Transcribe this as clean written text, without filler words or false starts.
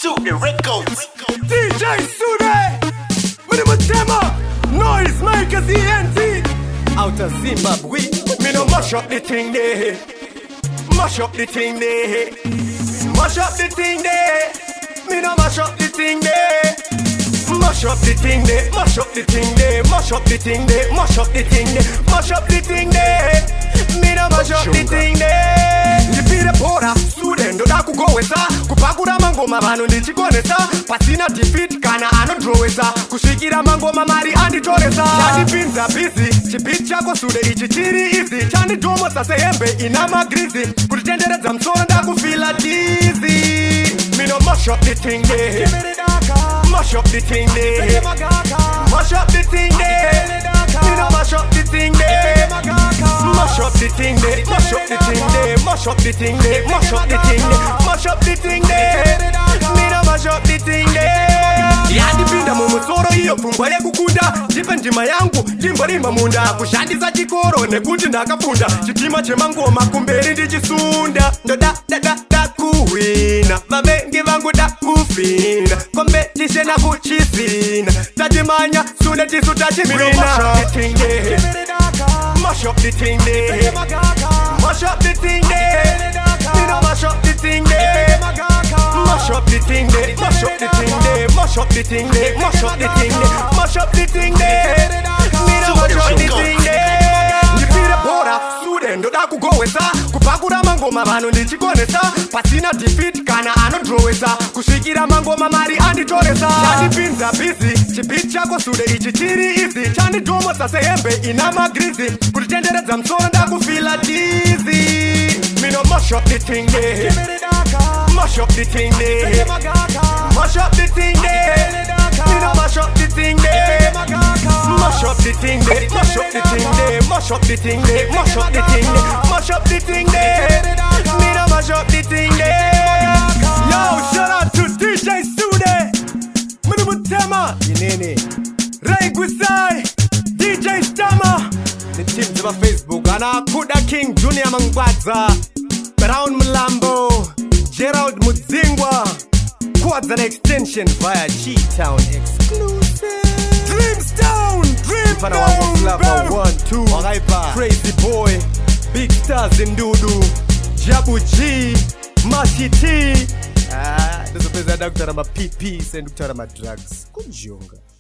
Sude Records. DJ Sude with the tema Noise Makers ENT out of Zimbabwe. Me no mash up the thing there. Mash up the thing there. Mash up the thing there. Me no mash up the thing there. Mash up the thing there. Mash up the thing there. Mash up the thing there. Mash up the thing there. Mash up the thing there. Me no mash up the thing there. Ndipire bora Sude ndoda kugowesa kupakura mangoma vanhu ndichikonesa pasina defeat kana anodrowesa kusvikira mangoma mari anditoresa chandipinza busy chipit chako Sude ichi chiri easy chandidomosa sehembe ina magrizi kutitenderedza musoro ndakufila dizzy. Me no mash up the thing there. Mash up the thing there. Mash up the thing there. Me no mash up the thing there. Mash up the thing there. Mash up the thing there. Mash up the thing there. Mash up the thing there. Mash up the thing there. Me no mash up the thing there. Yandipinda mumusoro iyo pfungwa yekukunda ndipe ndima yangu ndimborima munda kushandisa chikoro nekuti ndakafunda chitima chemangoma kumberi ndichisunda ndoda kuwina vavengi vangu dakufina competition akuchisina tatimanya Sude tisu tachimina. Mash up the thing there. Mash up the thing there. Me no mash up the thing there. Mash up the thing there. Mash up the thing there. Mash up the thing there. Mash up the thing there. Mash up the thing there. Me no mash up the thing there. Ndipire bora Sude ndoda kugowesa kupakura mangoma vanhu ndichikonesa pasina defeat kana anodrowesa kusvikira mangoma mari anditoresa chandipinza busy chipit chako Sude ichi chiri easy chandidomosa sehembe ina magrizi kutitenderedza musoro ndakufila dizzy. Me no mash up the thing there. Mash up the thing there. Mash up the thing there. Me no mash up the thing there. Mash up the thing there. Mash up the thing there. Mash up the thing there. Mash up the thing there. Mash up the thing there. Me no mash up the thing there. Yo, shout out to DJ Sude. Mini Mutema. Yinene. Ray Gusai. DJ Stama. The team to my Facebook. Ana Kuda King Junior Mangwadza. Brown Mlambo. Gerald Mudzingwa. Quads and extension via G-Town exclusive. Dreamstone, Dreamstone, 1, 2, Crazy Boy, Big Stars in Dudu, Jabu G, Mashi T. This is a doctor, I'm a PP, and doctor, I'm a drugs. Kujonga.